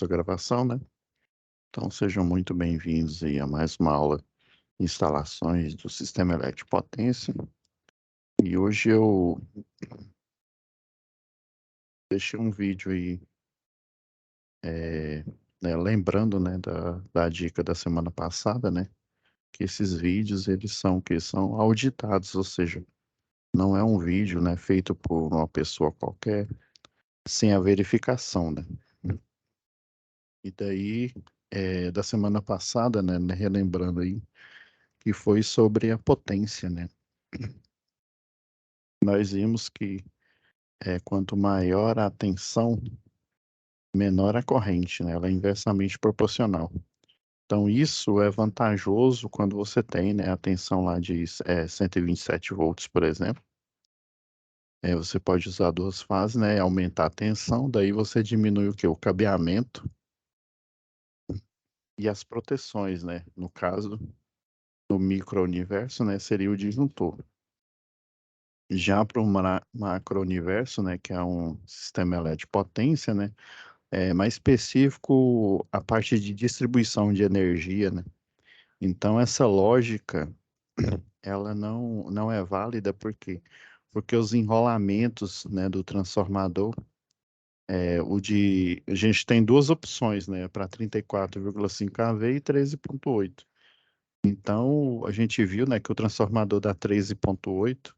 da gravação, né? Então sejam muito bem-vindos aí a mais uma aula de instalações do sistema elétrico potência. E hoje eu deixei um vídeo aí, lembrando, né, da dica da semana passada, né? Que esses vídeos, eles são auditados, ou seja, não é um vídeo, né, feito por uma pessoa qualquer, sem a verificação, né? E daí, da semana passada, né, relembrando aí, que foi sobre a potência, né? Nós vimos que quanto maior a tensão, menor a corrente, né? Ela é inversamente proporcional. Então, isso é vantajoso quando você tem, né, a tensão lá de 127 volts, por exemplo. Você pode usar duas fases, né? Aumentar a tensão, daí você diminui o quê? O cabeamento e as proteções, né? No caso, do micro-universo, né, seria o disjuntor. Já para o macro-universo, né, que é um sistema elétrico potência, né, é mais específico a parte de distribuição de energia, né? Então essa lógica, ela não é válida porque os enrolamentos, né, do transformador, a gente tem duas opções, né, para 34,5 kV e 13,8. Então a gente viu, né, que o transformador da 13,8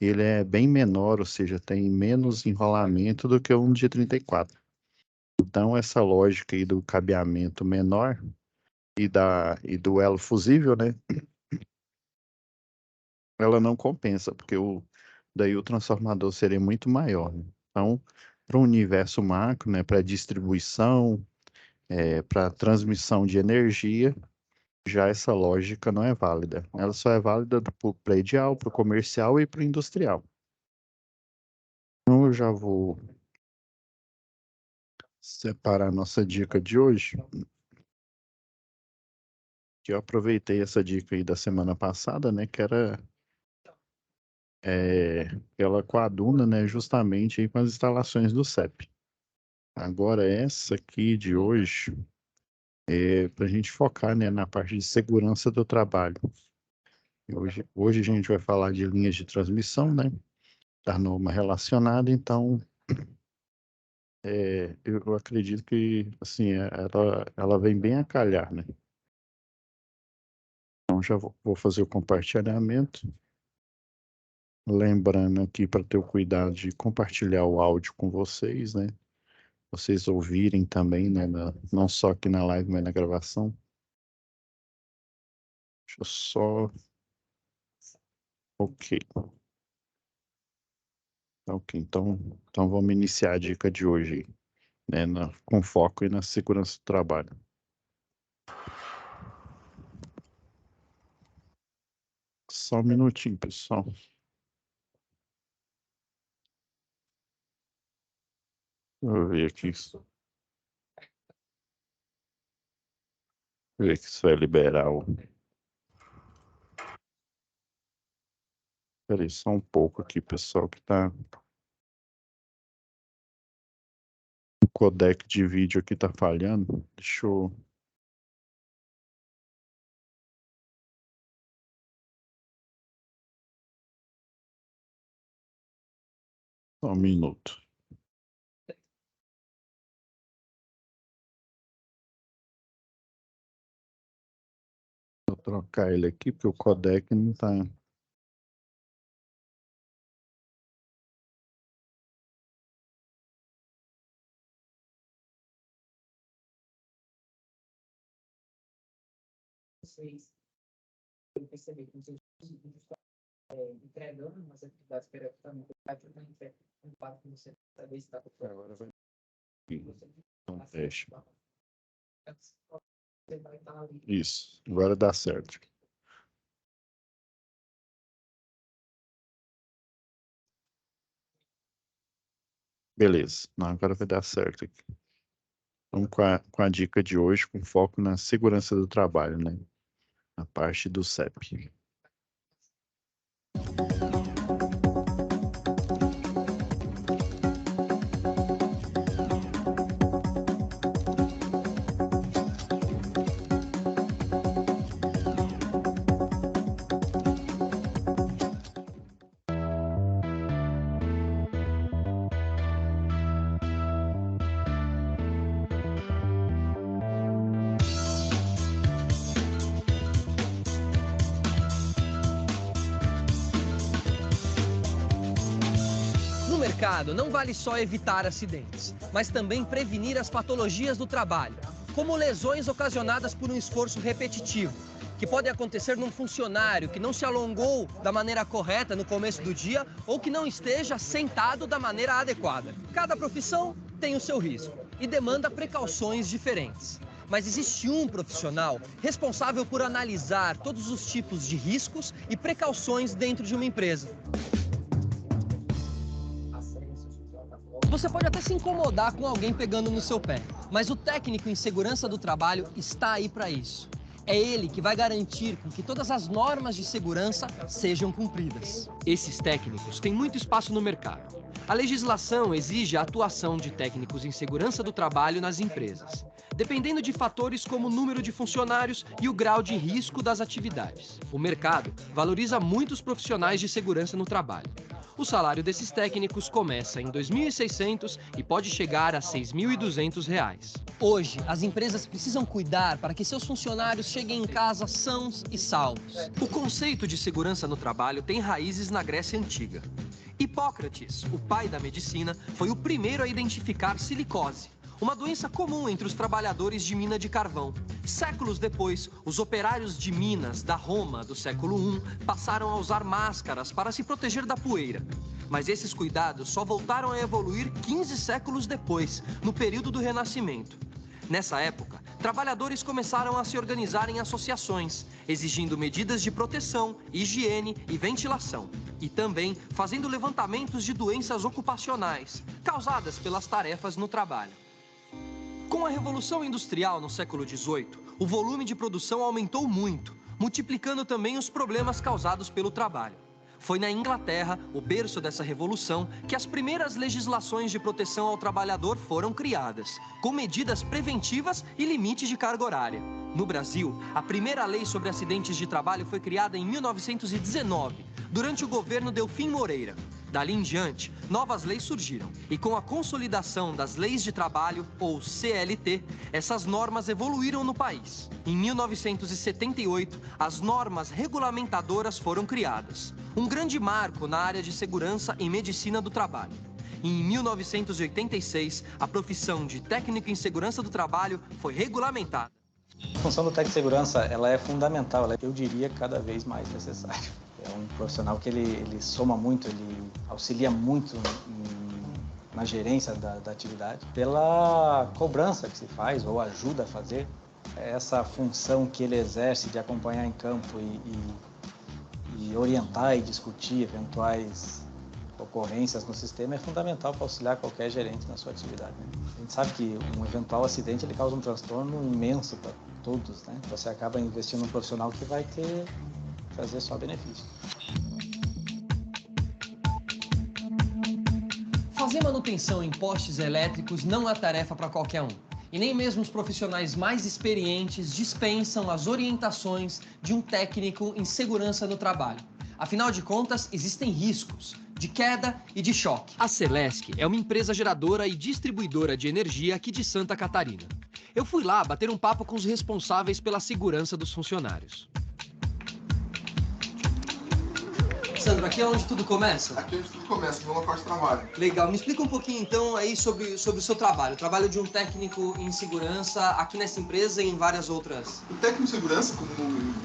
ele é bem menor, ou seja, tem menos enrolamento do que um de 34. Então, essa lógica aí do cabeamento menor e do elo fusível, né? Ela não compensa, porque daí o transformador seria muito maior, né? Então, para o universo macro, né, para distribuição, para transmissão de energia, já essa lógica não é válida. Ela só é válida para o predial, para o comercial e para o industrial. Então, eu já vou separar a nossa dica de hoje, que eu aproveitei essa dica aí da semana passada, né, que era ela coaduna, né, justamente aí com as instalações do CEP. Agora essa aqui de hoje é para a gente focar, né, na parte de segurança do trabalho. Hoje a gente vai falar de linhas de transmissão, né, da norma relacionada, então eu acredito que assim ela vem bem a calhar, né? Então já vou fazer o compartilhamento. Lembrando aqui para ter o cuidado de compartilhar o áudio com vocês, né? Vocês ouvirem também, né? Não só aqui na live, mas na gravação. Deixa eu só. Ok. Ok, então vamos iniciar a dica de hoje, né? Com foco na segurança do trabalho. Só um minutinho, pessoal. Vou ver aqui. Ver que isso vai liberar o. Peraí, só um pouco aqui, pessoal, que tá. O codec de vídeo aqui tá falhando. Deixa eu. Só um minuto. Vou trocar ele aqui, porque o codec não tá. Vocês perceber que vocês estão entregando umas atividades periodicamente, vai para um quadro que você saber se está com Agora vai. Então, teste. você vai estar ali. Isso, agora dá certo. Beleza, não, agora vai dar certo aqui. Vamos com a dica de hoje, com foco na segurança do trabalho, né? Na parte do CEP. mercado não vale só evitar acidentes, mas também prevenir as patologias do trabalho, como lesões ocasionadas por um esforço repetitivo, que podem acontecer num funcionário que não se alongou da maneira correta no começo do dia ou que não esteja sentado da maneira adequada. Cada profissão tem o seu risco e demanda precauções diferentes. Mas existe um profissional responsável por analisar todos os tipos de riscos e precauções dentro de uma empresa. Você pode até se incomodar com alguém pegando no seu pé, mas o técnico em segurança do trabalho está aí para isso. É ele que vai garantir que todas as normas de segurança sejam cumpridas. Esses técnicos têm muito espaço no mercado. A legislação exige a atuação de técnicos em segurança do trabalho nas empresas, dependendo de fatores como o número de funcionários e o grau de risco das atividades. O mercado valoriza muitos profissionais de segurança no trabalho. O salário desses técnicos começa em R$ 2.600 e pode chegar a R$ 6.200. Hoje, as empresas precisam cuidar para que seus funcionários cheguem em casa sãos e salvos. O conceito de segurança no trabalho tem raízes na Grécia Antiga. Hipócrates, o pai da medicina, foi o primeiro a identificar silicose, uma doença comum entre os trabalhadores de mina de carvão. Séculos depois, os operários de minas da Roma do século I passaram a usar máscaras para se proteger da poeira. Mas esses cuidados só voltaram a evoluir 15 séculos depois, no período do Renascimento. Nessa época, trabalhadores começaram a se organizar em associações, exigindo medidas de proteção, higiene e ventilação, e também fazendo levantamentos de doenças ocupacionais, causadas pelas tarefas no trabalho. Com a Revolução Industrial no século XVIII, o volume de produção aumentou muito, multiplicando também os problemas causados pelo trabalho. Foi na Inglaterra, o berço dessa revolução, que as primeiras legislações de proteção ao trabalhador foram criadas, com medidas preventivas e limites de carga horária. No Brasil, a primeira lei sobre acidentes de trabalho foi criada em 1919, durante o governo Delfim Moreira. Dali em diante, novas leis surgiram, e com a consolidação das leis de trabalho, ou CLT, essas normas evoluíram no país. Em 1978, as normas regulamentadoras foram criadas, um grande marco na área de segurança em medicina do trabalho. Em 1986, a profissão de técnico em segurança do trabalho foi regulamentada. A função do técnico de segurança ela é fundamental, eu diria cada vez mais necessário. É um profissional que ele soma muito, ele auxilia muito na gerência da atividade. Pela cobrança que se faz ou ajuda a fazer, essa função que ele exerce de acompanhar em campo e orientar e discutir eventuais ocorrências no sistema é fundamental para auxiliar qualquer gerente na sua atividade, né? A gente sabe que um eventual acidente ele causa um transtorno imenso para todos, né? Você acaba investindo num profissional que vai trazer só benefício. Fazer manutenção em postes elétricos não é tarefa para qualquer um. E nem mesmo os profissionais mais experientes dispensam as orientações de um técnico em segurança no trabalho. Afinal de contas, existem riscos de queda e de choque. A Celesc é uma empresa geradora e distribuidora de energia aqui de Santa Catarina. Eu fui lá bater um papo com os responsáveis pela segurança dos funcionários. Sandro, aqui é onde tudo começa? Aqui é onde tudo começa, no local de trabalho. Legal, me explica um pouquinho então aí sobre o seu trabalho. O trabalho de um técnico em segurança aqui nessa empresa e em várias outras. O técnico de segurança, como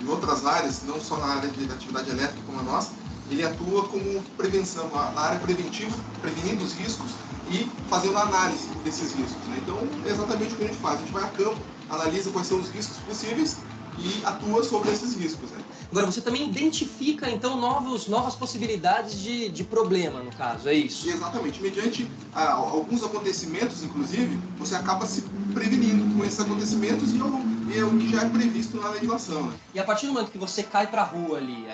em outras áreas, não só na área de atividade elétrica como a nossa, ele atua como prevenção, na área preventiva, prevenindo os riscos e fazendo a análise desses riscos, né? Então, é exatamente o que a gente faz. A gente vai a campo, analisa quais são os riscos possíveis e atua sobre esses riscos, né? Agora, você também identifica, então, novas possibilidades de problema, no caso, é isso? Exatamente. Mediante alguns acontecimentos, inclusive, você acaba se prevenindo com esses acontecimentos e é o que já é previsto na legislação, né? E a partir do momento que você cai para a rua ali,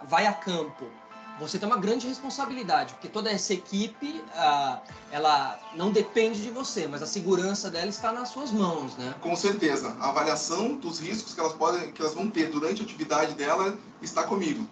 vai a campo, você tem uma grande responsabilidade, porque toda essa equipe, ela não depende de você, mas a segurança dela está nas suas mãos, né? Com certeza. A avaliação dos riscos que elas vão ter durante a atividade dela está comigo.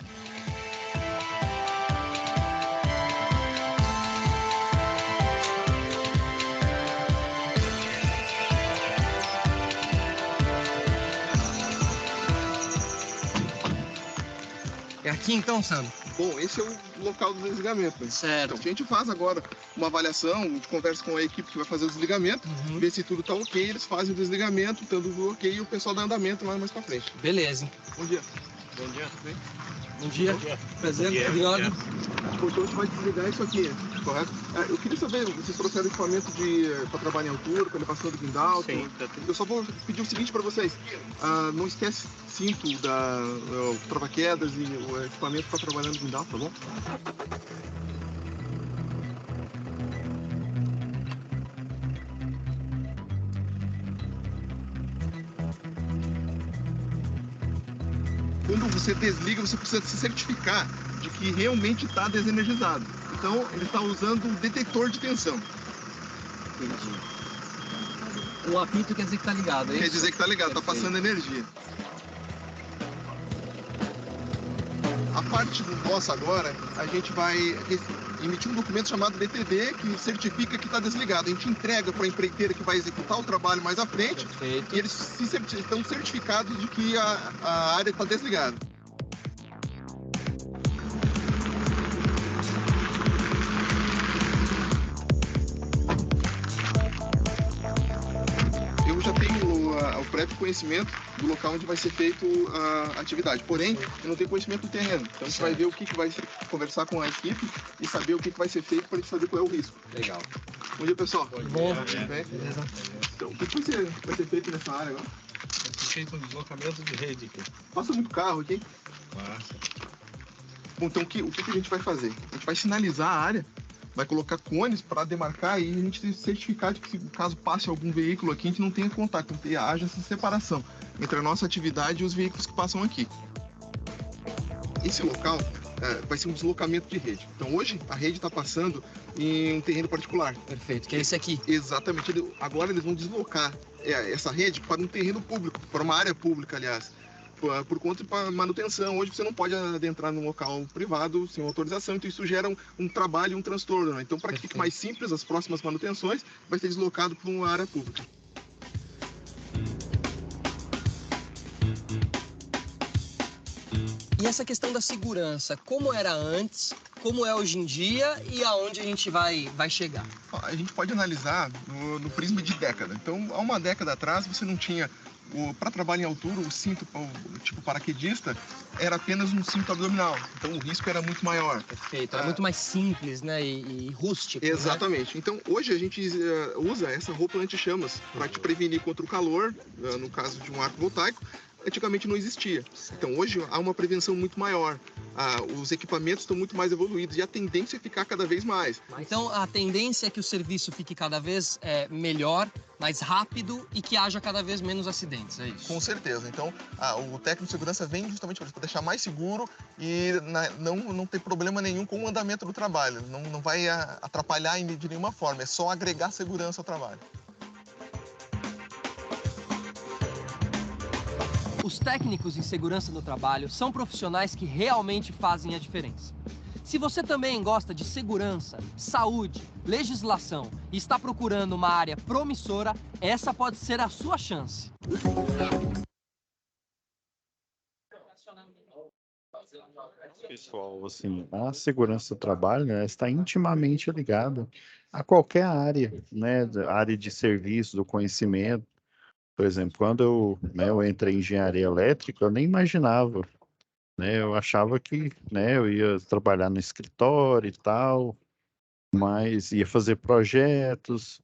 É aqui então, Sandro? Bom, esse é o local do desligamento. Né? Certo. Então, a gente faz agora uma avaliação, a gente conversa com a equipe que vai fazer o desligamento, vê se tudo está ok, eles fazem o desligamento, tudo ok, e o pessoal dá andamento lá mais para frente. Beleza. Bom dia. Bom dia. Bom dia. Prazer. Obrigado. Então a gente vai desligar isso aqui, correto? Eu queria saber, vocês trouxeram equipamento para trabalhar em altura, para elevação do guindaal? Sim, tá Eu só vou pedir o seguinte para vocês, não esquece cinto da trava-quedas e o equipamento para trabalhar no guindaal, tá bom? Quando você desliga, você precisa se certificar de que realmente está desenergizado. Então, ele está usando um detector de tensão. Entendi. O apito quer dizer que tá ligado, é isso? Quer dizer que está ligado, está passando energia. A parte nossa agora, a gente vai emitir um documento chamado DTD, que certifica que está desligado. A gente entrega para a empreiteira que vai executar o trabalho mais à frente. Perfeito. E eles estão certificados de que a área está desligada. Eu já tenho o prévio conhecimento do local onde vai ser feito a atividade. Porém, eu não tenho conhecimento do terreno. Então, a gente vai ver o que vai ser, conversar com a equipe e saber o que vai ser feito para a gente saber qual é o risco. Legal. Bom dia, pessoal. Bom. Tudo bem? Beleza. Então, o que vai ser feito nessa área agora? Feito um deslocamento de rede aqui. Passa muito carro aqui. Passa. Bom, então o que a gente vai fazer? A gente vai sinalizar a área, vai colocar cones para demarcar e a gente tem certificar de que se caso passe algum veículo aqui, a gente não tenha contato, não haja essa separação entre a nossa atividade e os veículos que passam aqui. Esse local vai ser um deslocamento de rede. Então hoje a rede está passando em um terreno particular. Perfeito, que é esse aqui. Exatamente. Agora eles vão deslocar essa rede para um terreno público, para uma área pública, aliás. Por conta de manutenção. Hoje você não pode adentrar num local privado sem autorização, então isso gera um trabalho e um transtorno. Né? Então, para que fique mais simples, as próximas manutenções vai ser deslocado para uma área pública. E essa questão da segurança, como era antes, como é hoje em dia e aonde a gente vai chegar? A gente pode analisar no prisma de década. Então, há uma década atrás, você não tinha, para trabalho em altura, o cinto tipo paraquedista era apenas um cinto abdominal. Então, o risco era muito maior. Perfeito, era muito mais simples, né, e rústico. Exatamente. Né? Então, hoje a gente usa essa roupa anti-chamas para te prevenir contra o calor, no caso de um arco voltaico. Antigamente não existia. Então hoje há uma prevenção muito maior. Os equipamentos estão muito mais evoluídos e a tendência é ficar cada vez mais. Então a tendência é que o serviço fique cada vez melhor, mais rápido e que haja cada vez menos acidentes, é isso? Com certeza. Então o técnico de segurança vem justamente para deixar mais seguro e não ter problema nenhum com o andamento do trabalho. Não vai atrapalhar de nenhuma forma, é só agregar segurança ao trabalho. Os técnicos em segurança no trabalho são profissionais que realmente fazem a diferença. Se você também gosta de segurança, saúde, legislação e está procurando uma área promissora, essa pode ser a sua chance. Pessoal, assim, a segurança do trabalho, né, está intimamente ligada a qualquer área, né, área de serviço, do conhecimento. Por exemplo, quando eu entrei em engenharia elétrica, eu nem imaginava, né? Eu achava que, né, eu ia trabalhar no escritório e tal, mas ia fazer projetos.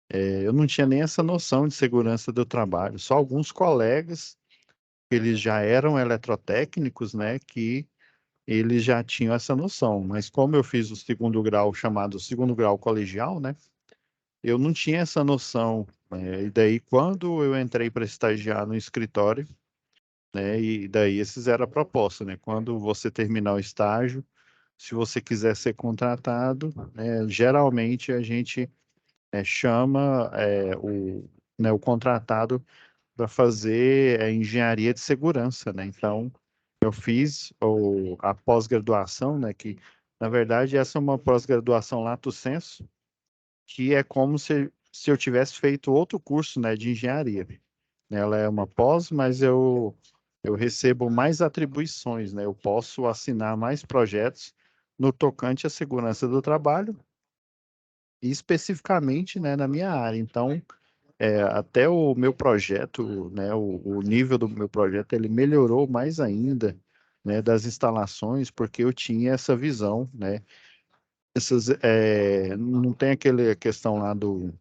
Eu não tinha nem essa noção de segurança do trabalho. Só alguns colegas, eles já eram eletrotécnicos, né, que eles já tinham essa noção. Mas como eu fiz o segundo grau, chamado segundo grau colegial, né? Eu não tinha essa noção, e daí quando eu entrei para estagiar no escritório, né, e daí eles fizeram a proposta, né, quando você terminar o estágio, se você quiser ser contratado, geralmente a gente chama o contratado para fazer engenharia de segurança, né, então eu fiz a pós-graduação, né, que na verdade essa é uma pós-graduação lato sensu, que é como se eu tivesse feito outro curso, né, de engenharia. Ela é uma pós, mas eu eu recebo mais atribuições, né? Eu posso assinar mais projetos no tocante à segurança do trabalho e especificamente, né, na minha área. Então, até o meu projeto, né, o nível do meu projeto, ele melhorou mais ainda, né, das instalações, porque eu tinha essa visão, né? Não tem aquela questão lá do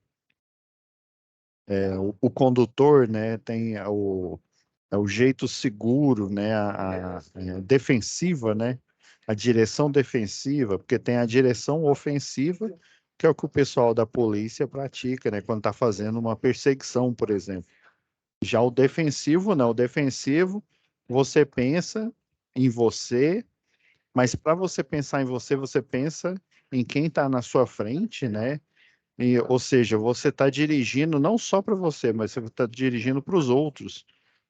o condutor, né, tem o jeito seguro, né, defensiva, né, a direção defensiva, porque tem a direção ofensiva, que é o que o pessoal da polícia pratica, né, quando está fazendo uma perseguição, por exemplo. Já o defensivo, não, o defensivo, você pensa em você, mas para você pensar em você, você pensa em quem está na sua frente, né? Ou seja, você está dirigindo não só para você, mas você está dirigindo para os outros.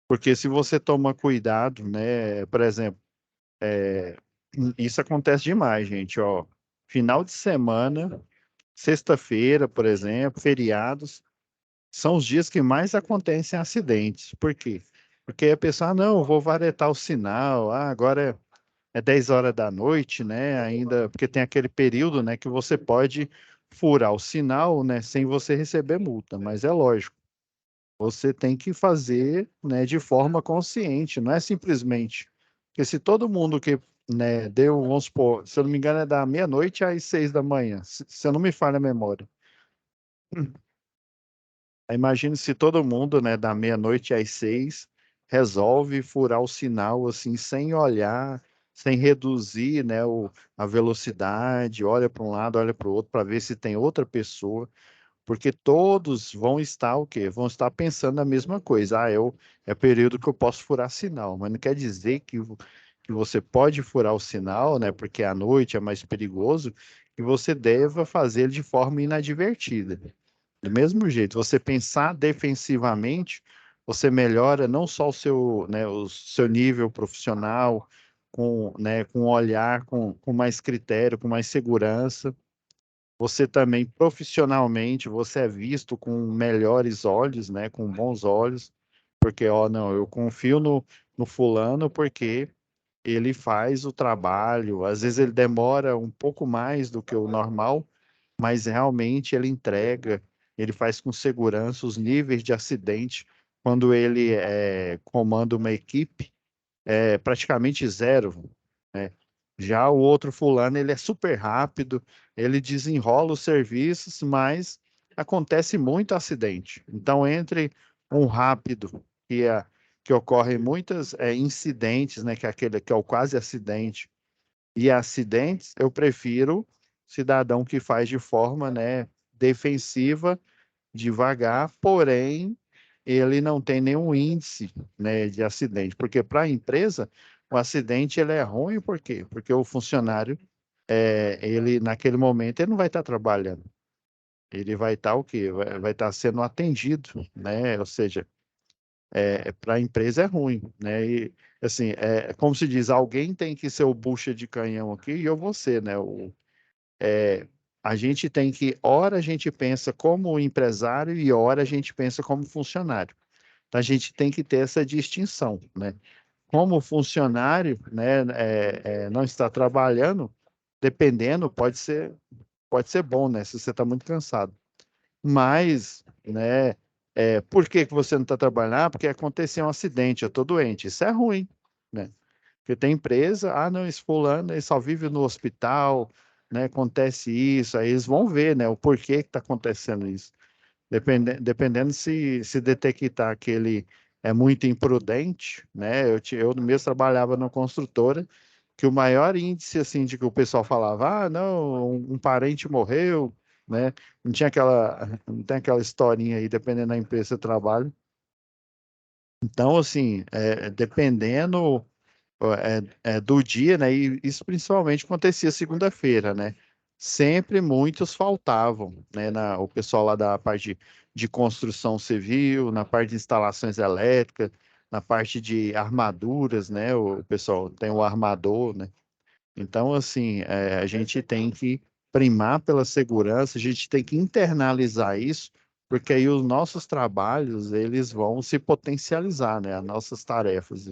Porque se você toma cuidado, né? Por exemplo, isso acontece demais, gente, ó. Final de semana, sexta-feira, por exemplo, feriados, são os dias que mais acontecem acidentes. Por quê? Porque a pessoa, não, eu vou varetar o sinal, agora é 10 horas da noite, né? Ainda, porque tem aquele período, né, que você pode furar o sinal, né, sem você receber multa, mas é lógico, você tem que fazer, né, de forma consciente, não é simplesmente, porque se todo mundo que, né, deu, vamos supor, se eu não me engano, é da meia-noite às 6 da manhã, se eu não me falha a memória. Aí imagine se todo mundo, né, da meia-noite às 6, resolve furar o sinal assim, sem olhar, sem reduzir, né, a velocidade, olha para um lado, olha para o outro, para ver se tem outra pessoa, porque todos vão estar o quê? Vão estar pensando a mesma coisa. É período que eu posso furar sinal, mas não quer dizer que você pode furar o sinal, né, porque à noite é mais perigoso, que você deva fazer de forma inadvertida. Do mesmo jeito, você pensar defensivamente, você melhora não só o seu nível profissional, com olhar, com mais critério, com mais segurança. Você também, profissionalmente, você é visto com melhores olhos, né, com bons olhos, porque, ó, não, eu confio no fulano porque ele faz o trabalho, às vezes ele demora um pouco mais do que o normal, mas realmente ele entrega, ele faz com segurança os níveis de acidente quando ele comanda uma equipe, é praticamente zero, né? Já o outro fulano, ele é super rápido, ele desenrola os serviços, mas acontece muito acidente. Então, entre um rápido, que ocorre muitos incidentes, né, que é aquele que é o quase acidente, e acidentes, eu prefiro cidadão que faz de forma, né, defensiva, devagar, porém ele não tem nenhum índice, né, de acidente, porque para a empresa o acidente ele é ruim, por quê? Porque o funcionário ele naquele momento ele não vai estar trabalhando, ele vai estar o quê? Vai estar sendo atendido, né? Ou seja, para a empresa é ruim, né? E assim, como se diz, alguém tem que ser o bucha de canhão aqui e eu vou ser, né? A gente tem que, ora a gente pensa como empresário e ora a gente pensa como funcionário. Então, a gente tem que ter essa distinção, né? Como funcionário, né, não está trabalhando, dependendo, pode ser bom, né? Se você está muito cansado. Mas, né, por que que você não está trabalhando? Porque aconteceu um acidente, eu estou doente. Isso é ruim, né? Porque tem empresa, não, esse fulano, ele só vive no hospital, né? Acontece isso, aí eles vão ver, né, o porquê que está acontecendo isso. Dependendo se detectar que ele é muito imprudente, né? Eu mesmo trabalhava numa construtora, que o maior índice, assim, de que o pessoal falava, não, um parente morreu, né? Não tem aquela historinha aí, dependendo da empresa que você trabalha. Então, assim, dependendo do dia, né? E isso principalmente acontecia segunda-feira, né? Sempre muitos faltavam, né? O pessoal lá da parte de construção civil, na parte de instalações elétricas, na parte de armaduras, né? O pessoal tem o armador, né? Então, assim, a gente tem que primar pela segurança, a gente tem que internalizar isso, porque aí os nossos trabalhos, eles vão se potencializar, né? As nossas tarefas.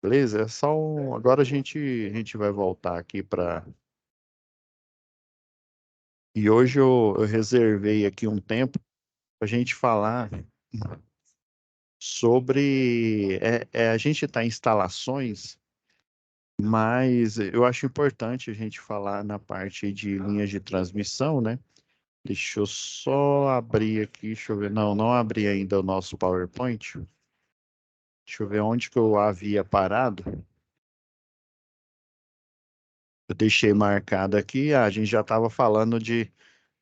Beleza? É só agora a gente vai voltar aqui para. E hoje eu reservei aqui um tempo para a gente falar sobre. A gente está em instalações, mas eu acho importante a gente falar na parte de linhas de transmissão, né? Deixa eu só abrir aqui, deixa eu ver. Não, não abri ainda o nosso PowerPoint. Deixa eu ver onde que eu havia parado. Eu deixei marcado aqui. A gente já estava falando de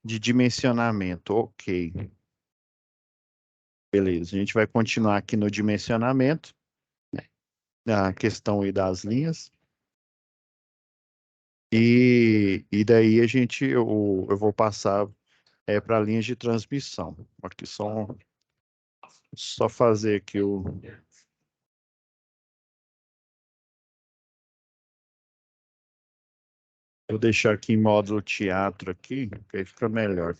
dimensionamento. Ok. Beleza. A gente vai continuar aqui no dimensionamento. A questão aí das linhas. E daí eu vou passar para linhas de transmissão. Aqui só fazer aqui o. Vou deixar aqui em módulo teatro aqui, que aí fica melhor.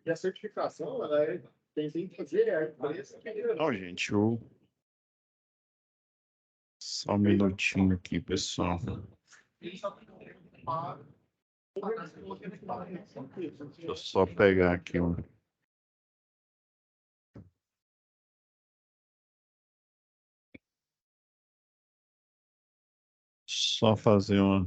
E a certificação, ela quem tem que fazer é a empresa. Não, gente, só um minutinho aqui, pessoal. Deixa eu só pegar aqui um. Só fazer uma.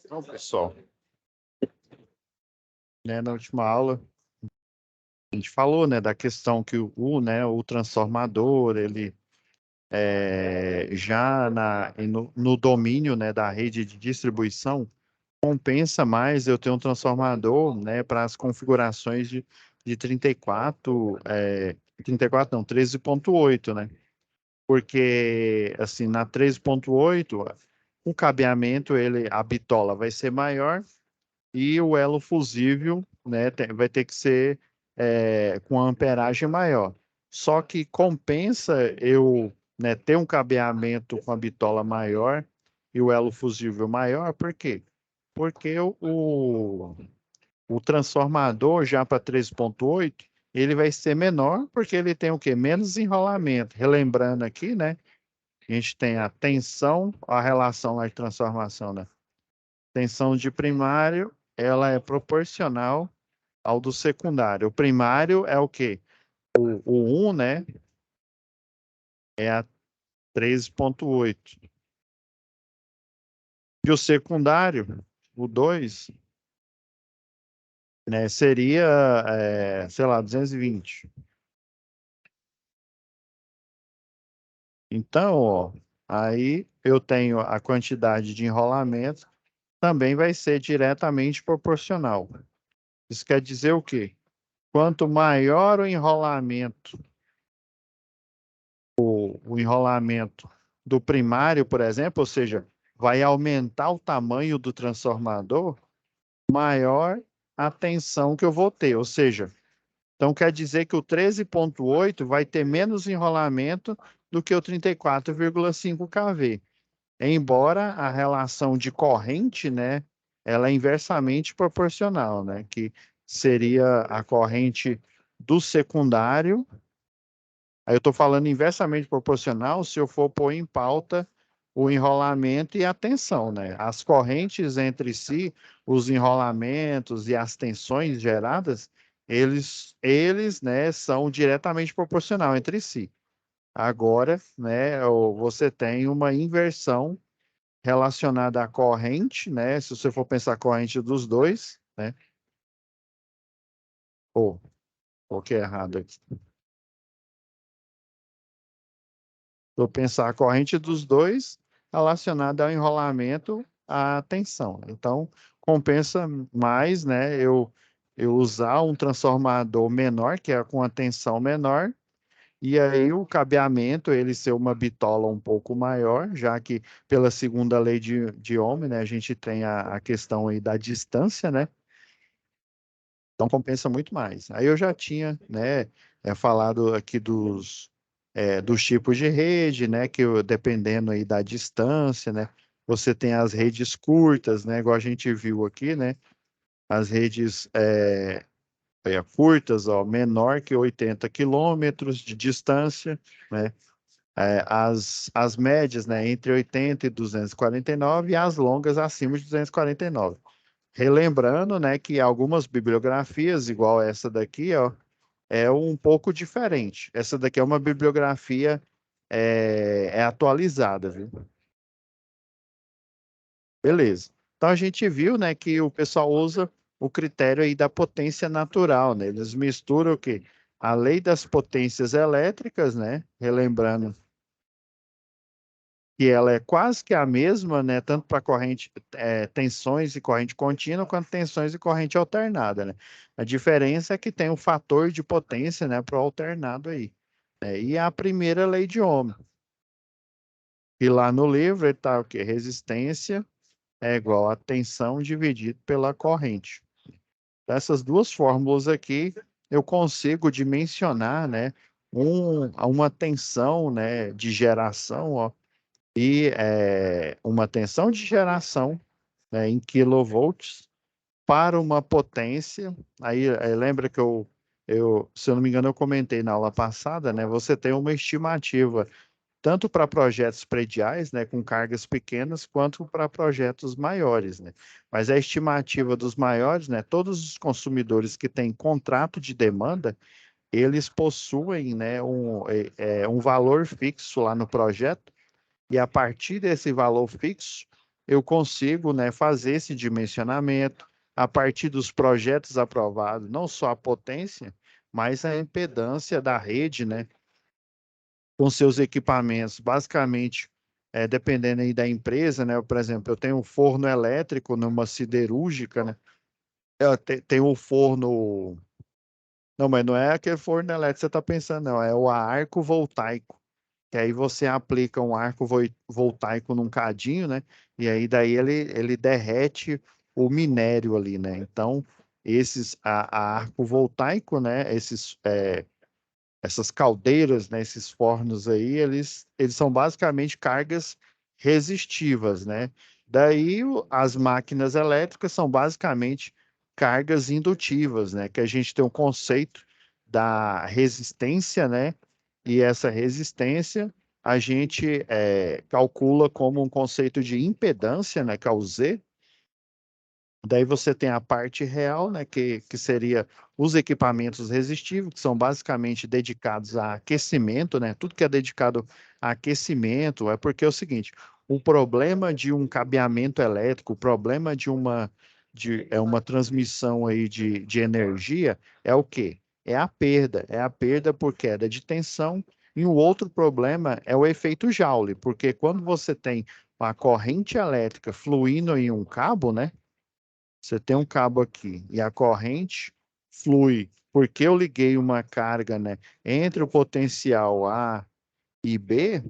Então, pessoal, né, na última aula, a gente falou, né, da questão que o transformador, ele já no domínio, né, da rede de distribuição, compensa mais eu ter um transformador, né, para as configurações de 34 não, 13.8, né? Porque, assim, na 13.8, o cabeamento, a bitola vai ser maior e o elo fusível, né, vai ter que ser com amperagem maior. Só que compensa eu, né, ter um cabeamento com a bitola maior e o elo fusível maior, por quê? Porque o transformador já para 3.8, ele vai ser menor, porque ele tem o quê? Menos enrolamento. Relembrando aqui, né? A gente tem a tensão, a relação lá de transformação, né? Tensão de primário, ela é proporcional ao do secundário. O primário é o quê? O 1, né? É a 13.8. E o secundário, o 2, né? Seria, sei lá, 220. Então, ó, aí eu tenho a quantidade de enrolamento, também vai ser diretamente proporcional. Isso quer dizer o quê? Quanto maior o enrolamento do primário, por exemplo, ou seja, vai aumentar o tamanho do transformador, maior a tensão que eu vou ter. Ou seja, então quer dizer que o 13.8 vai ter menos enrolamento do que o 34,5 kV. Embora a relação de corrente, né, ela é inversamente proporcional, né, que seria a corrente do secundário. Aí eu estou falando inversamente proporcional se eu for pôr em pauta o enrolamento e a tensão, né? As correntes entre si, os enrolamentos e as tensões geradas, eles, né, são diretamente proporcional entre si. Agora, né, você tem uma inversão relacionada à corrente, né? Se você for pensar a corrente dos dois, né? Ou, coloquei errado aqui. Vou pensar a corrente dos dois relacionada ao enrolamento, à tensão. Então, compensa mais, né? Eu usar um transformador menor, que é com a tensão menor, E aí o cabeamento, ele ser uma bitola um pouco maior, já que pela segunda lei de Ohm, né, a gente tem a questão aí da distância, né? Então compensa muito mais. Aí eu já tinha, né, falado aqui dos tipos de rede, né, que dependendo aí da distância, né, você tem as redes curtas, né, igual a gente viu aqui, né, as redes curtas, ó, menor que 80 quilômetros de distância, né, as médias, né, entre 80 e 249 e as longas acima de 249. Relembrando, né, que algumas bibliografias, igual essa daqui, ó, é um pouco diferente. Essa daqui é uma bibliografia atualizada, viu? Beleza. Então a gente viu, né, que o pessoal usa o critério aí da potência natural, né? Eles misturam o quê? A lei das potências elétricas, né? Relembrando que ela é quase que a mesma, né? Tanto para corrente, tensões e corrente contínua, quanto tensões e corrente alternada, né? A diferença é que tem um fator de potência, né, para o alternado aí, né? E a primeira lei de Ohm. E lá no livro está o quê? Resistência é igual a tensão dividido pela corrente. Dessas duas fórmulas aqui, eu consigo dimensionar, né, uma tensão, né, de geração, ó, e uma tensão de geração, né, em quilovolts para uma potência. Aí lembra que se eu não me engano, eu comentei na aula passada, né, você tem uma estimativa tanto para projetos prediais, né, com cargas pequenas, quanto para projetos maiores, né? Mas a estimativa dos maiores, né, todos os consumidores que têm contrato de demanda, eles possuem, né, um valor fixo lá no projeto, e a partir desse valor fixo, eu consigo, né, fazer esse dimensionamento a partir dos projetos aprovados, não só a potência, mas a impedância da rede, né, com seus equipamentos, basicamente, dependendo aí da empresa, né? Por exemplo, eu tenho um forno elétrico numa siderúrgica, né? Eu tenho um forno. Não, mas não é aquele forno elétrico que você está pensando, não. É o arco voltaico. Que aí você aplica um arco voltaico num cadinho, né? E aí daí ele derrete o minério ali, né? Então, a arco voltaico, né? Essas caldeiras, né, esses fornos aí, eles são basicamente cargas resistivas, né? Daí as máquinas elétricas são basicamente cargas indutivas, né? Que a gente tem um conceito da resistência, né? E essa resistência a gente calcula como um conceito de impedância, né? Que é o Z. Daí você tem a parte real, né, que seria os equipamentos resistivos, que são basicamente dedicados a aquecimento, né? Tudo que é dedicado a aquecimento é porque é o seguinte: o problema de um cabeamento elétrico, o problema de uma transmissão aí de energia é o quê? É a perda por queda de tensão. E o outro problema é o efeito Joule, porque quando você tem a corrente elétrica fluindo em um cabo, né? Você tem um cabo aqui e a corrente flui porque eu liguei uma carga, né, entre o potencial A e B,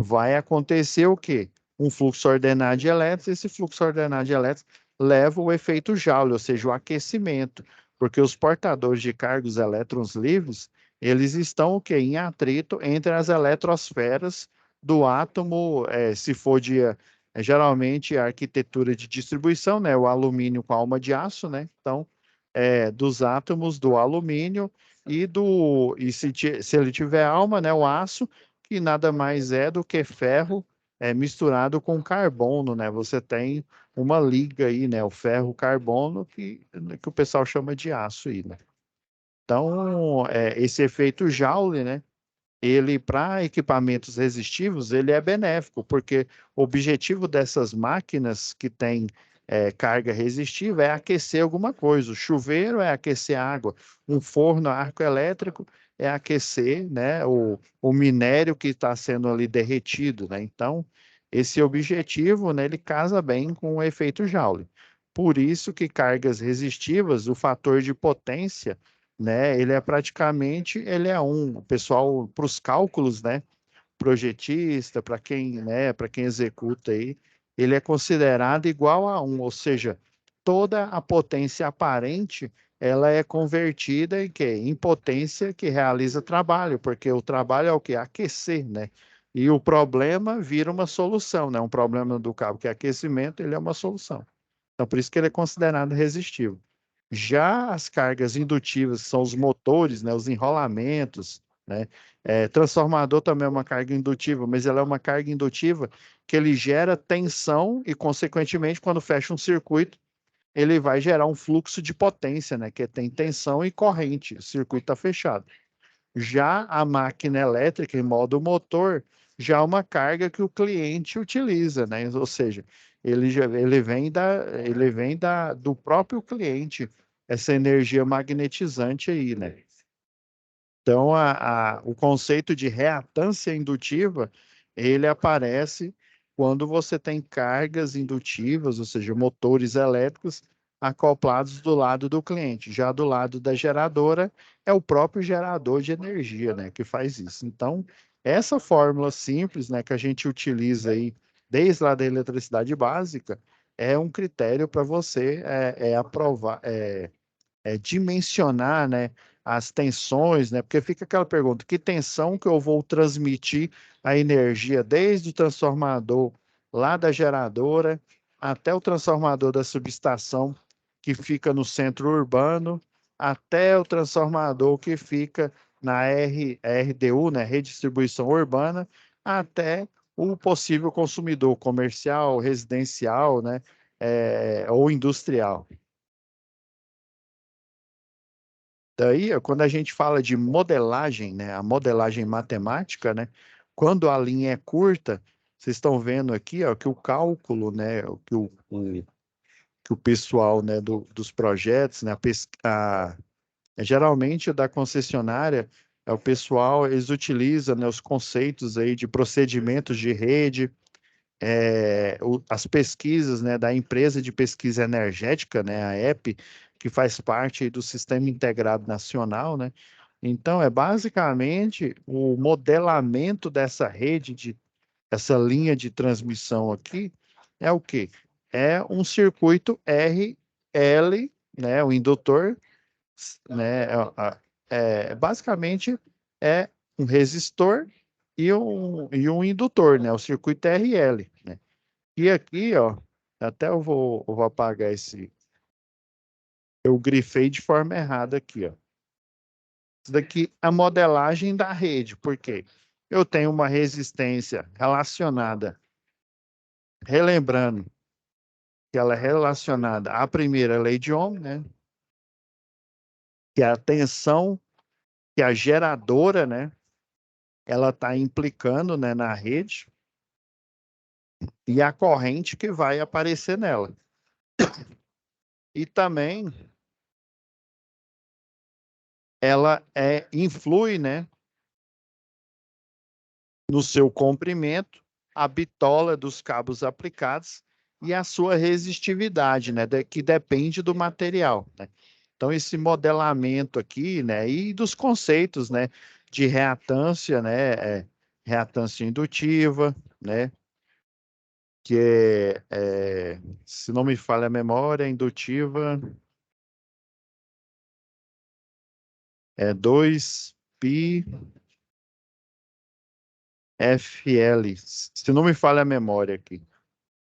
vai acontecer o quê? Um fluxo ordenado de elétrons. Esse fluxo ordenado de elétrons leva o efeito Joule, ou seja, o aquecimento, porque os portadores de cargas elétrons livres, eles estão o quê? Em atrito entre as eletrosferas do átomo, se for geralmente a arquitetura de distribuição, né? O alumínio com alma de aço, né? Então, dos átomos do alumínio e se ele tiver alma, né? O aço, que nada mais é do que ferro misturado com carbono, né? Você tem uma liga aí, né? O ferro-carbono que o pessoal chama de aço aí, né? Então, esse efeito Joule, né? Ele, para equipamentos resistivos, ele é benéfico, porque o objetivo dessas máquinas que têm carga resistiva é aquecer alguma coisa. O chuveiro é aquecer água, um forno a arco elétrico é aquecer, né, o minério que está sendo ali derretido, né? Então, esse objetivo, né, ele casa bem com o efeito Joule. Por isso que cargas resistivas, o fator de potência né? Ele é praticamente, o pessoal, para os cálculos, né? Projetista, para quem, né, para quem executa aí, ele é considerado igual a 1, ou seja, toda a potência aparente, ela é convertida em quê? Em potência que realiza trabalho, porque o trabalho é o quê? Aquecer, né? E o problema vira uma solução, né? Um problema do cabo que é aquecimento, ele é uma solução. Então, por isso que ele é considerado resistivo. Já as cargas indutivas, que são os motores, né, os enrolamentos, né, transformador também é uma carga indutiva, mas ela é uma carga indutiva que ele gera tensão e, consequentemente, quando fecha um circuito, ele vai gerar um fluxo de potência, né, que tem tensão e corrente, o circuito está fechado. Já a máquina elétrica em modo motor, já é uma carga que o cliente utiliza, né? Ou seja, ele vem do próprio cliente, essa energia magnetizante aí, né? Então, o conceito de reatância indutiva, ele aparece quando você tem cargas indutivas, ou seja, motores elétricos acoplados do lado do cliente. Já do lado da geradora, é o próprio gerador de energia, né, que faz isso. Então, essa fórmula simples, né, que a gente utiliza aí desde lá da eletricidade básica, é um critério para você aprovar, dimensionar, né, as tensões, né? Porque fica aquela pergunta: que tensão que eu vou transmitir a energia desde o transformador lá da geradora até o transformador da subestação que fica no centro urbano, até o transformador que fica na RDU, né, redistribuição urbana, até o possível consumidor comercial, residencial, né, ou industrial. Daí, quando a gente fala de modelagem, né, a modelagem matemática, né, quando a linha é curta, vocês estão vendo aqui, ó, que o cálculo, né, que o pessoal, né, dos projetos, né, geralmente da concessionária, o pessoal, eles utilizam, né, os conceitos aí de procedimentos de rede, as pesquisas, né, da empresa de pesquisa energética, né, a EP, que faz parte do Sistema Integrado Nacional, né? Então, é basicamente o modelamento dessa essa linha de transmissão aqui, é o quê? É um circuito RL, né, o indutor, né, basicamente é um resistor e um indutor, né, o circuito RL, né? E aqui, ó, até eu vou apagar esse. Eu grifei de forma errada aqui, ó. Isso daqui é a modelagem da rede, porque eu tenho uma resistência relacionada, relembrando que ela é relacionada à primeira lei de Ohm, né? Que é a tensão que a geradora, né? Ela está implicando, né, na rede e a corrente que vai aparecer nela. E também ela influi, né, no seu comprimento, a bitola dos cabos aplicados e a sua resistividade, né, que depende do material, né? Então, esse modelamento aqui, né, e dos conceitos, né, de reatância, né, reatância indutiva, né, que se não me falha a memória, indutiva é 2π FL, se não me falha a memória aqui.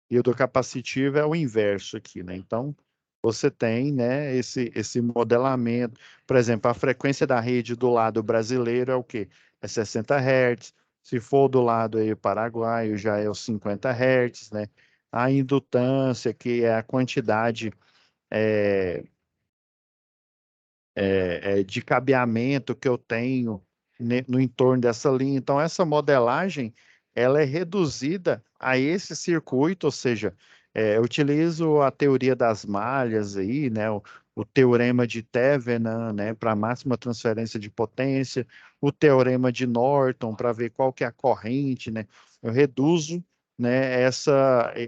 E o do capacitivo é o inverso aqui, né? Então, você tem, né, esse modelamento. Por exemplo, a frequência da rede do lado brasileiro é o quê? É 60 Hz. Se for do lado aí paraguaio, já é os 50 Hz, né? A indutância, que é a quantidade é, de cabeamento que eu tenho no entorno dessa linha. Então, essa modelagem, ela é reduzida a esse circuito, ou seja, eu utilizo a teoria das malhas aí, né, o teorema de Thevenin, né, para máxima transferência de potência, o teorema de Norton para ver qual que é a corrente, né, eu reduzo, né,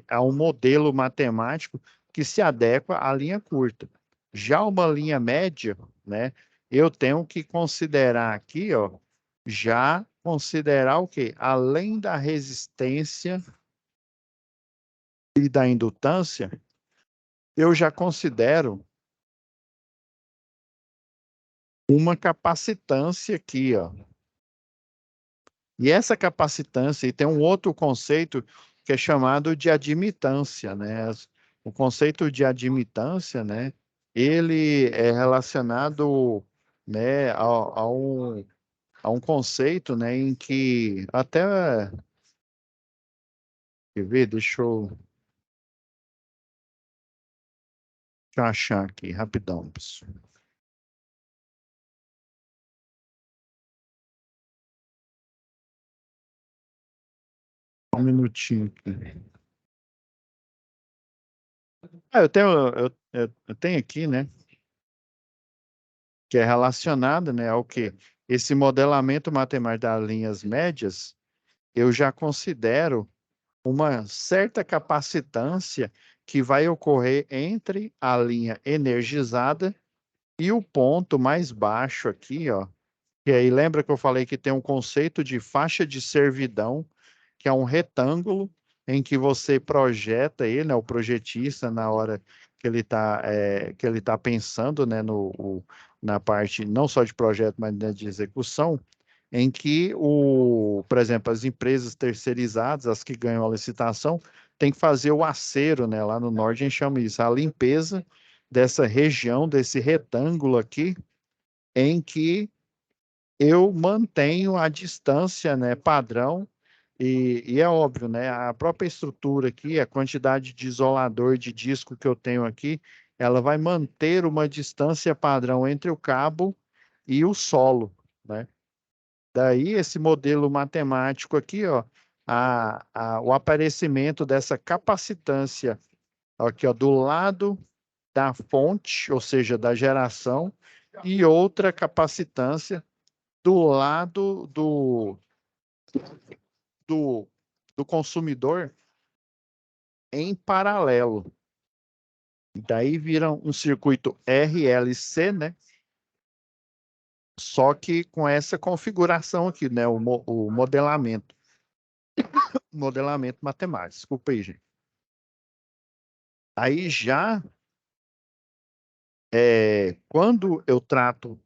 a um modelo matemático que se adequa à linha curta. Já uma linha média, né, eu tenho que considerar aqui, ó, já considerar o quê? Além da resistência e da indutância, eu já considero uma capacitância aqui, ó. E essa capacitância, e tem um outro conceito que é chamado de admitância, né? O conceito de admitância, né? Ele é relacionado, né, a um conceito, né, em que até, quer ver, deixa eu achar aqui, rapidão, pessoal. Um minutinho aqui. Eu tenho aqui, né, que é relacionado, né, ao que esse modelamento matemático das linhas médias, eu já considero uma certa capacitância que vai ocorrer entre a linha energizada e o ponto mais baixo aqui, ó. E aí lembra que eu falei que tem um conceito de faixa de servidão, que é um retângulo em que você projeta ele, né, o projetista, na hora que ele tá pensando, né, na parte não só de projeto, mas né, de execução, em que, por exemplo, as empresas terceirizadas, as que ganham a licitação, tem que fazer o acero, né, lá no norte a gente chama isso, a limpeza dessa região, desse retângulo aqui, em que eu mantenho a distância, né, padrão, e é óbvio, né, a própria estrutura aqui, a quantidade de isolador de disco que eu tenho aqui, ela vai manter uma distância padrão entre o cabo e o solo, né? Daí esse modelo matemático aqui, ó, o aparecimento dessa capacitância aqui, ó, do lado da fonte, ou seja, da geração, e outra capacitância do lado do, do consumidor em paralelo. Daí vira um circuito RLC, né? Só que com essa configuração aqui, né? O modelamento. Modelamento matemático. Desculpa aí, gente. Aí já, quando eu trato,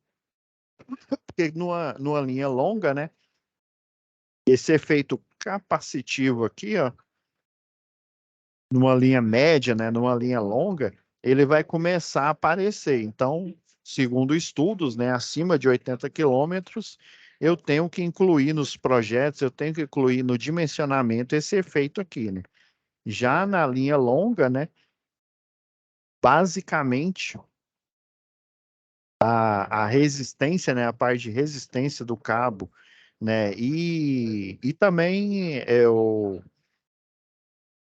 porque numa linha longa, né? Esse efeito capacitivo aqui, ó, numa linha média, né, numa linha longa, ele vai começar a aparecer. Então, segundo estudos, né, acima de 80 quilômetros, eu tenho que incluir nos projetos, eu tenho que incluir no dimensionamento esse efeito aqui, né? Já na linha longa, né, basicamente, a resistência, né, a parte de resistência do cabo, né, e também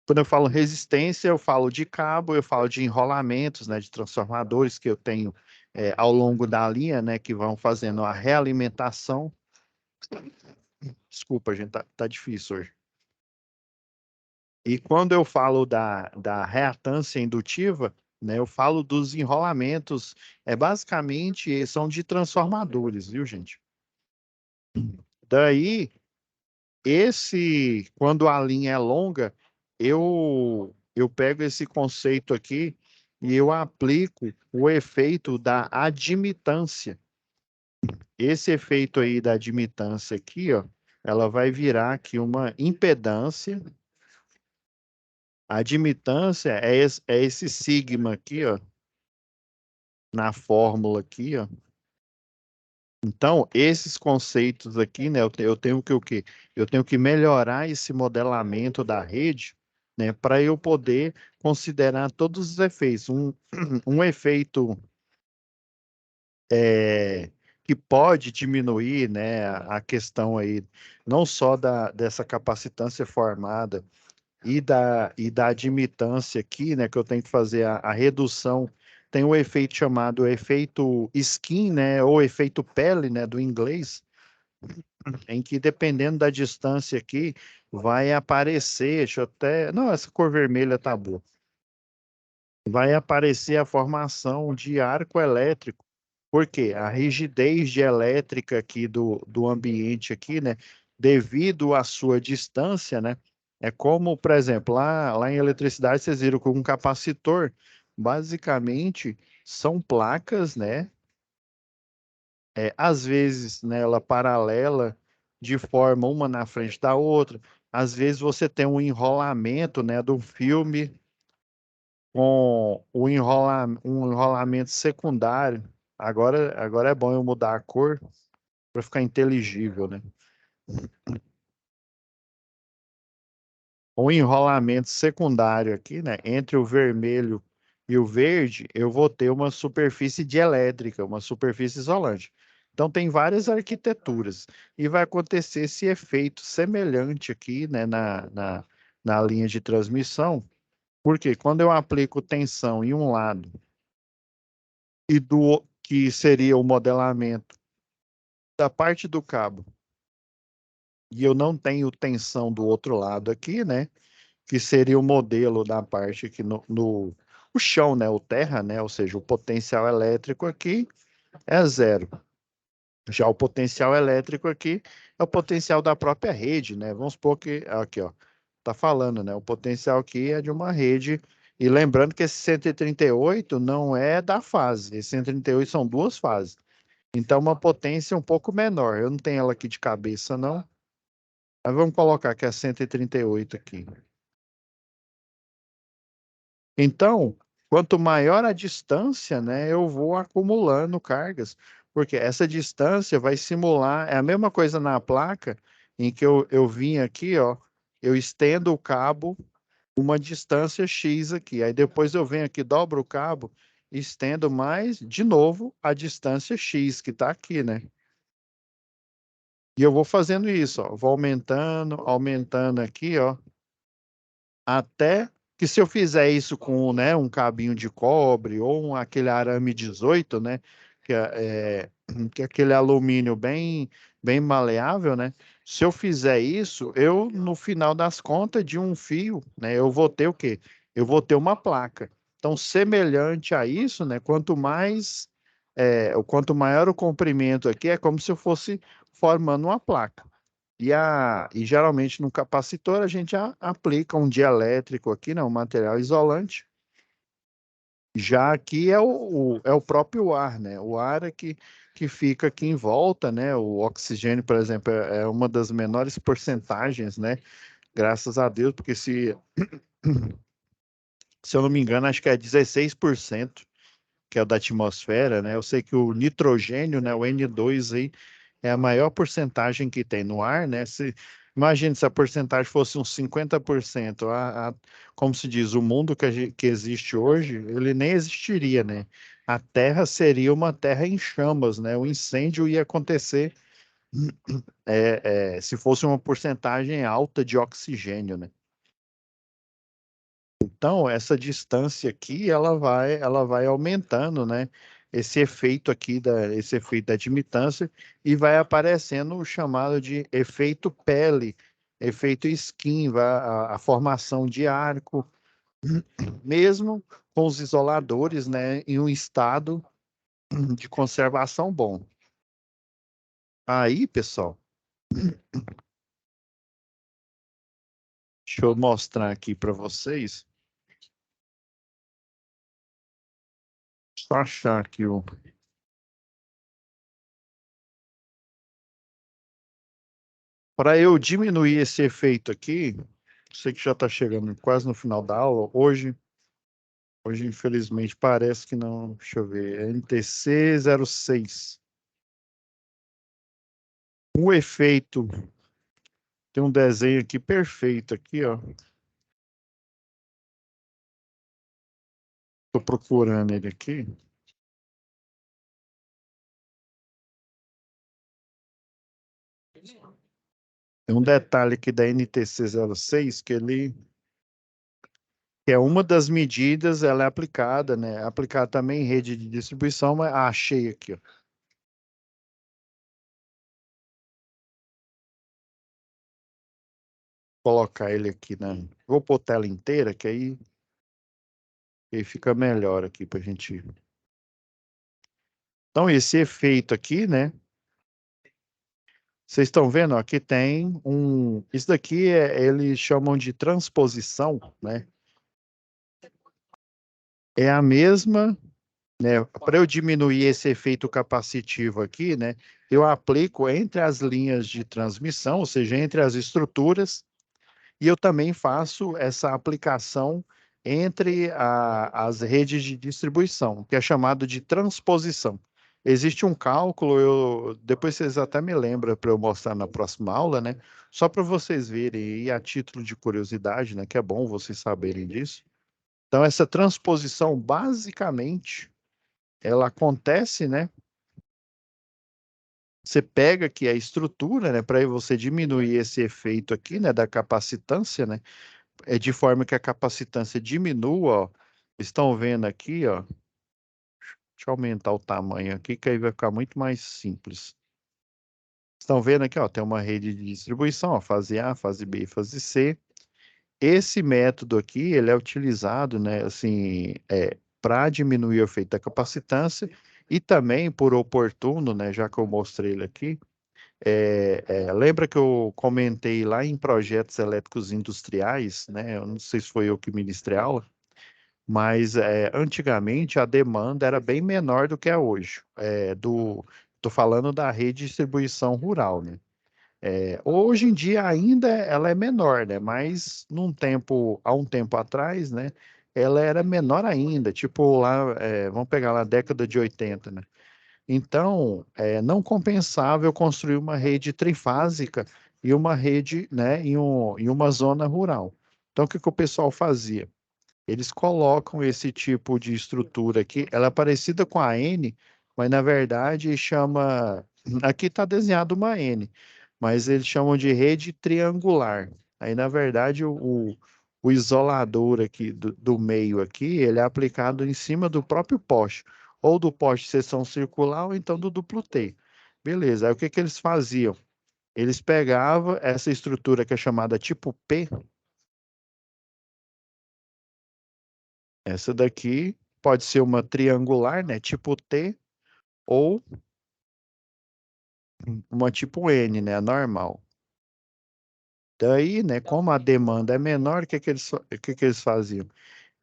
quando eu falo resistência, eu falo de cabo, eu falo de enrolamentos, né, de transformadores que eu tenho ao longo da linha, né, que vão fazendo a realimentação. Desculpa, gente, tá difícil hoje. E quando eu falo da reatância indutiva, né, eu falo dos enrolamentos, basicamente são de transformadores, viu, gente? Daí, quando a linha é longa, eu pego esse conceito aqui e eu aplico o efeito da admitância. Esse efeito aí da admitância aqui, ó, ela vai virar aqui uma impedância. A admitância é esse sigma aqui, ó, na fórmula aqui, ó. Então, esses conceitos aqui, né, eu tenho que o quê? Eu tenho que melhorar esse modelamento da rede, né, para eu poder considerar todos os efeitos. Um efeito que pode diminuir, né, a questão aí, não só dessa capacitância formada e da admitância aqui, né, que eu tenho que fazer a redução. Tem um efeito chamado efeito skin, né, ou efeito pele, né, do inglês, em que dependendo da distância aqui, vai aparecer, deixa eu até, não, essa cor vermelha tá boa. Vai aparecer a formação de arco elétrico Por quê? A rigidez de elétrica aqui do ambiente aqui, né? Devido à sua distância, né? É como, por exemplo, lá em eletricidade, vocês viram que um capacitor, basicamente, são placas, né? Às vezes, né, ela paralela de forma uma na frente da outra. Às vezes você tem um enrolamento, né, do filme com um enrolamento secundário. Agora é bom eu mudar a cor para ficar inteligível, né? Um enrolamento secundário aqui, né, entre o vermelho e o verde, eu vou ter uma superfície dielétrica, uma superfície isolante. Então, tem várias arquiteturas e vai acontecer esse efeito semelhante aqui, né, na linha de transmissão, porque quando eu aplico tensão em um lado e do que seria o modelamento da parte do cabo, e eu não tenho tensão do outro lado aqui, né? Que seria o modelo da parte aqui no o chão, né? O terra, né? Ou seja, o potencial elétrico aqui é zero. Já o potencial elétrico aqui é o potencial da própria rede, né? Vamos supor que aqui, ó, tá falando, né? O potencial aqui é de uma rede. E lembrando que esse 138 não é da fase, esse 138 são duas fases. Então, uma potência um pouco menor. Eu não tenho ela aqui de cabeça, não. Mas vamos colocar que é 138 aqui. Então, quanto maior a distância, né, eu vou acumulando cargas, porque essa distância vai simular, é a mesma coisa na placa, em que eu vim aqui, ó, eu estendo o cabo uma distância X aqui, aí depois eu venho aqui, dobro o cabo, estendo mais, de novo, a distância X, que está aqui, né? E eu vou fazendo isso, ó, vou aumentando, aumentando aqui, ó, até que se eu fizer isso com, né, um cabinho de cobre ou aquele arame 18, né, que é aquele alumínio bem maleável, né? Se eu fizer isso, eu no final das contas de um fio, né, eu vou ter o quê? Eu vou ter uma placa. Então, semelhante a isso, né, quanto maior o comprimento aqui, é como se eu fosse formando uma placa. E geralmente no capacitor a gente aplica um dielétrico aqui, né, um material isolante. Já aqui é o próprio ar, né? O ar é que fica aqui em volta, né? O oxigênio, por exemplo, é uma das menores porcentagens, né? Graças a Deus, porque se eu não me engano, acho que é 16% que é o da atmosfera, né? Eu sei que o nitrogênio, né, o N2 aí, é a maior porcentagem que tem no ar, né? Imagine se a porcentagem fosse uns 50%, como se diz, o mundo que existe hoje, ele nem existiria, né? A Terra seria uma terra em chamas, né? O incêndio ia acontecer se fosse uma porcentagem alta de oxigênio, né? Então, essa distância aqui, ela vai aumentando, né? Esse efeito da admitância e vai aparecendo o chamado de efeito pele, efeito skin, a formação de arco, mesmo com os isoladores, né, em um estado de conservação bom. Aí, pessoal, deixa eu mostrar aqui para vocês. Só achar aqui o Para eu diminuir esse efeito aqui, sei que já está chegando quase no final da aula. Hoje, infelizmente, parece que não. Deixa eu ver. É NTC 06. O efeito. Tem um desenho aqui perfeito aqui, ó. Estou procurando ele aqui. Tem um detalhe aqui da NTC 06 que é uma das medidas, ela é aplicada, né? Aplicada também em rede de distribuição, mas achei aqui, ó. Colocar ele aqui, né? Vou pôr tela inteira, que aí fica melhor aqui para a gente Então, esse efeito aqui, né? Vocês estão vendo, ó, aqui tem isso daqui eles chamam de transposição, né? É a mesma, né? Para eu diminuir esse efeito capacitivo aqui, né? Eu aplico entre as linhas de transmissão, ou seja, entre as estruturas, e eu também faço essa aplicação entre as redes de distribuição, que é chamado de transposição. Existe um cálculo, depois vocês até me lembram para eu mostrar na próxima aula, né? Só para vocês verem, e a título de curiosidade, né? Que é bom vocês saberem disso. Então, essa transposição, basicamente, ela acontece, né? Você pega aqui a estrutura, né? Para você diminuir esse efeito aqui, né? Da capacitância, né? É de forma que a capacitância diminua, ó. Estão vendo aqui, ó. Deixa eu aumentar o tamanho aqui, que aí vai ficar muito mais simples. Estão vendo aqui, ó, tem uma rede de distribuição, ó, fase A, fase B e fase C. Esse método aqui, ele é utilizado, né, assim, para diminuir o efeito da capacitância e também por oportuno, né, já que eu mostrei ele aqui, lembra que eu comentei lá em projetos elétricos industriais, né, eu não sei se foi eu que ministrei aula, mas antigamente a demanda era bem menor do que é hoje. Tô falando da rede de distribuição rural, né? Hoje em dia ainda ela é menor, né? Mas há um tempo atrás, né? Ela era menor ainda, tipo lá, vamos pegar lá a década de 80, né? Então, não compensava eu construir uma rede trifásica e uma rede, né, em uma zona rural. Então, o que que o pessoal fazia? Eles colocam esse tipo de estrutura aqui, ela é parecida com a N, mas na verdade chama. Aqui está desenhado uma N, mas eles chamam de rede triangular. Aí, na verdade, o isolador aqui do meio aqui, ele é aplicado em cima do próprio poste, ou do poste de seção circular, ou então do duplo T. Beleza, aí o que que eles faziam? Eles pegavam essa estrutura que é chamada tipo P. Essa daqui pode ser uma triangular, né? Tipo T, ou uma tipo N, né? Normal. Daí, né? Como a demanda é menor, o que que eles faziam?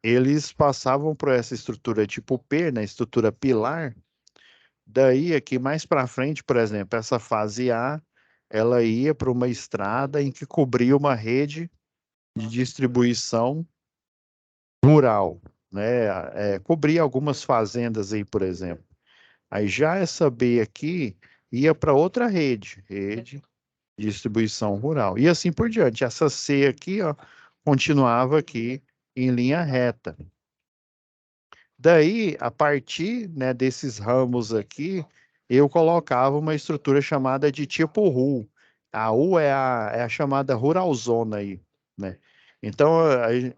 Eles passavam por essa estrutura tipo P, né? Estrutura pilar. Daí, aqui mais para frente, por exemplo, essa fase A, ela ia para uma estrada em que cobria uma rede de distribuição rural, né? Cobria algumas fazendas aí, por exemplo. Aí já essa B aqui ia para outra rede de distribuição rural. E assim por diante. Essa C aqui, ó, continuava aqui em linha reta. Daí, a partir, né, desses ramos aqui, eu colocava uma estrutura chamada de tipo RU. A U é a chamada ruralzona aí, né? Então,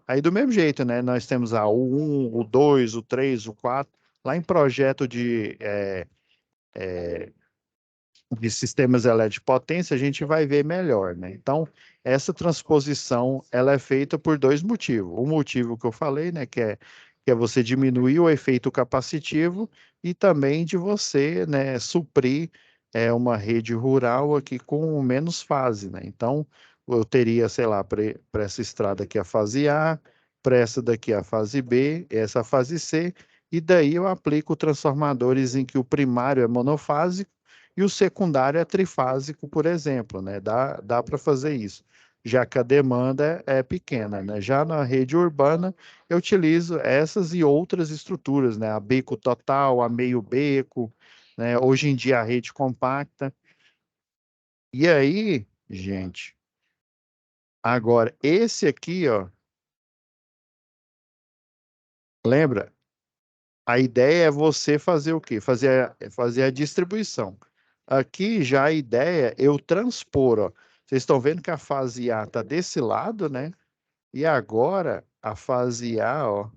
aí do mesmo jeito, né? Nós temos a U1, o 2, o 3, o 4. Lá em projeto de sistemas elétricos de potência, a gente vai ver melhor, né? Então, essa transposição, ela é feita por dois motivos. O motivo que eu falei, né, que é você diminuir o efeito capacitivo e também de você, né, suprir uma rede rural aqui com menos fase, né? Então, eu teria, sei lá, para essa estrada aqui a fase A, para essa daqui a fase B, essa a fase C, e daí eu aplico transformadores em que o primário é monofásico e o secundário é trifásico, por exemplo, né? Dá para fazer isso, já que a demanda é pequena, né? Já na rede urbana, eu utilizo essas e outras estruturas, né? A beco total, a meio beco, né? Hoje em dia a rede compacta. E aí, gente, agora esse aqui, ó, lembra? A ideia é você fazer o quê? Fazer a distribuição. Aqui já a ideia é eu transpor, ó. Vocês estão vendo que a fase A está desse lado, né? E agora a fase A, ó,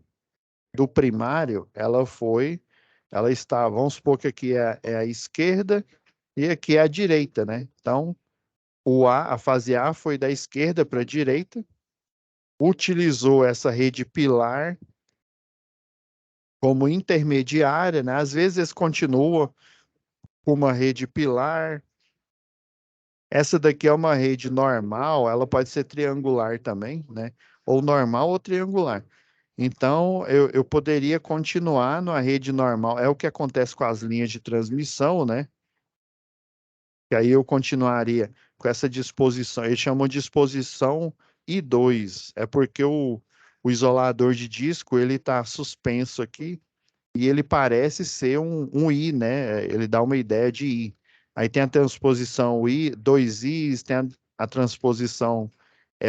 do primário, ela está, vamos supor que aqui é a esquerda e aqui é a direita, né? Então, a fase A foi da esquerda para a direita, utilizou essa rede pilar como intermediária, né? Às vezes continua com uma rede pilar. Essa daqui é uma rede normal, ela pode ser triangular também, né? Ou normal ou triangular. Então, eu poderia continuar numa rede normal. É o que acontece com as linhas de transmissão, né? Que aí eu continuaria com essa disposição. Eles chamam de disposição I2. É porque o isolador de disco ele está suspenso aqui e ele parece ser um I, né? Ele dá uma ideia de I. Aí tem a transposição I, dois Is, tem a transposição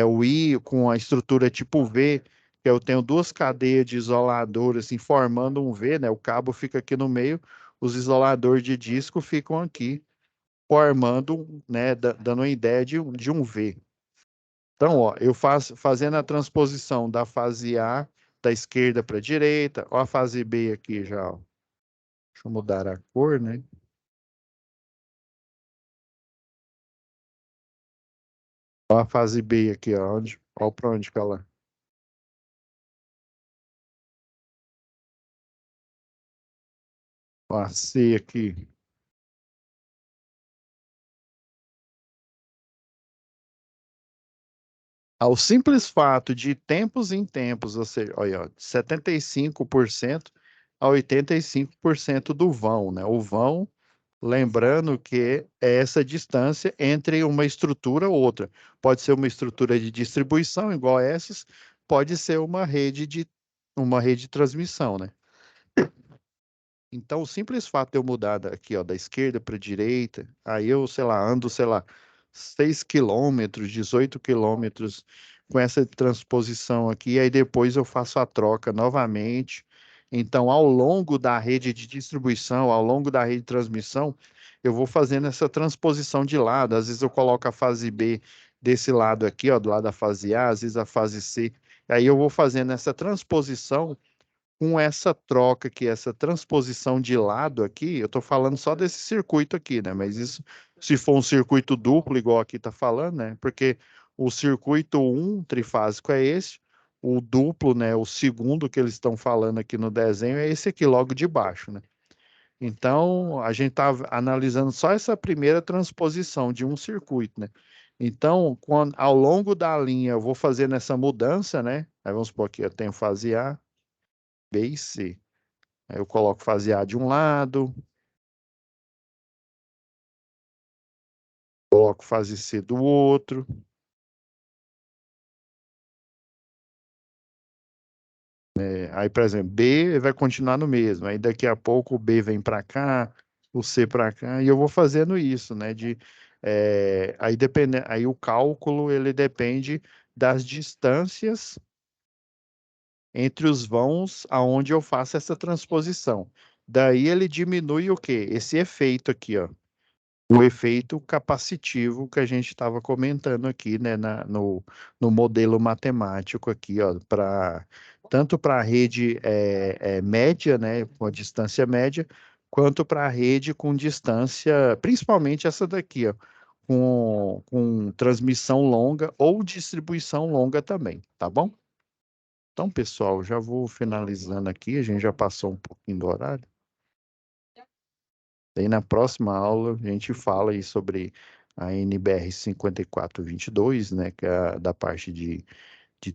o I com a estrutura tipo V, que eu tenho duas cadeias de isolador assim formando um V, né? O cabo fica aqui no meio, os isoladores de disco ficam aqui formando, né, dando uma ideia de um V. Então, ó, eu fazendo a transposição da fase A da esquerda para a direita, ó a fase B aqui já, ó. Deixa eu mudar a cor, né? Ó a fase B aqui, ó, ó para onde que ela... Ó a C aqui. Ao simples fato de tempos em tempos, ou seja, olha, ó, de 75% a 85% do vão, né? O vão, lembrando que é essa distância entre uma estrutura ou outra. Pode ser uma estrutura de distribuição, igual essas, pode ser uma rede de transmissão, né? Então, o simples fato de eu mudar aqui, ó, da esquerda para a direita, aí eu, sei lá, ando, sei lá, 6 quilômetros, 18 quilômetros com essa transposição aqui, aí depois eu faço a troca novamente. Então, ao longo da rede de distribuição, ao longo da rede de transmissão, eu vou fazendo essa transposição de lado. Às vezes eu coloco a fase B desse lado aqui, ó, do lado da fase A, às vezes a fase C. Aí eu vou fazendo essa transposição com essa troca aqui, essa transposição de lado aqui, eu estou falando só desse circuito aqui, né? Mas isso, se for um circuito duplo, igual aqui está falando, né? Porque o circuito 1 trifásico é esse, o duplo, né? O segundo que eles estão falando aqui no desenho é esse aqui, logo de baixo, né? Então, a gente está analisando só essa primeira transposição de um circuito, né? Então, ao longo da linha, eu vou fazendo essa mudança, né? Aí vamos supor aqui, eu tenho fase A, B e C. Aí eu coloco fase A de um lado, coloco fase C do outro. Aí, por exemplo, B vai continuar no mesmo. Aí daqui a pouco o B vem para cá, o C para cá, e eu vou fazendo isso, né? Aí o cálculo ele depende das distâncias entre os vãos aonde eu faço essa transposição. Daí ele diminui o quê? Esse efeito aqui, ó. O efeito capacitivo que a gente estava comentando aqui, né, no modelo matemático aqui, ó, tanto para a rede média, né, com a distância média, quanto para a rede com distância, principalmente essa daqui, ó, com transmissão longa ou distribuição longa também, tá bom? Então, pessoal, já vou finalizando aqui, a gente já passou um pouquinho do horário. Daí na próxima aula a gente fala aí sobre a NBR 5422, né, que é da parte de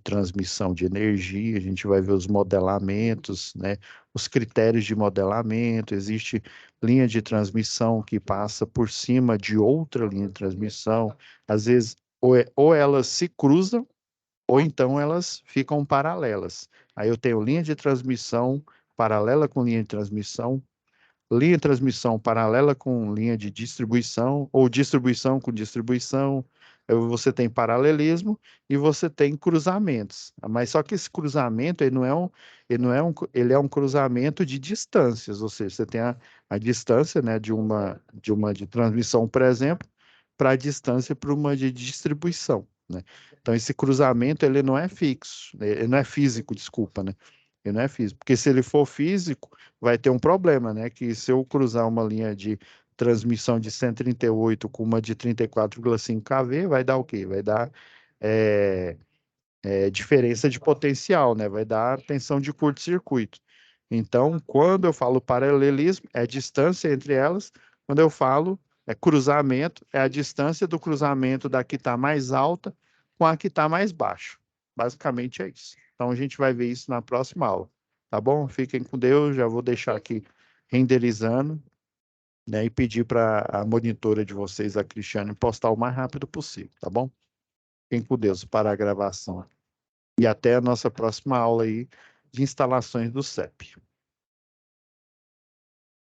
transmissão de energia. A gente vai ver os modelamentos, né, os critérios de modelamento. Existe linha de transmissão que passa por cima de outra linha de transmissão. Às vezes, ou elas se cruzam, ou então elas ficam paralelas. Aí eu tenho linha de transmissão paralela com linha de transmissão, linha de transmissão paralela com linha de distribuição, ou distribuição com distribuição. Você tem paralelismo e você tem cruzamentos. Mas só que esse cruzamento ele é um cruzamento de distâncias, ou seja, você tem a distância, né, de transmissão, por exemplo, para a distância para uma de distribuição, né? Então esse cruzamento ele não é fixo, ele não é físico, desculpa, né? Ele não é físico, porque se ele for físico vai ter um problema, né? Que se eu cruzar uma linha de transmissão de 138 com uma de 34,5 kV, vai dar o quê? Vai dar diferença de potencial, né? Vai dar tensão de curto-circuito. Então, quando eu falo paralelismo, é a distância entre elas. Quando eu falo cruzamento, é a distância do cruzamento da que está mais alta com a que está mais baixo. Basicamente é isso. Então, a gente vai ver isso na próxima aula. Tá bom? Fiquem com Deus. Já vou deixar aqui renderizando, né, e pedir para a monitora de vocês, a Cristiane, postar o mais rápido possível. Tá bom? Fiquem com Deus para a gravação. E até a nossa próxima aula aí de instalações do CEP.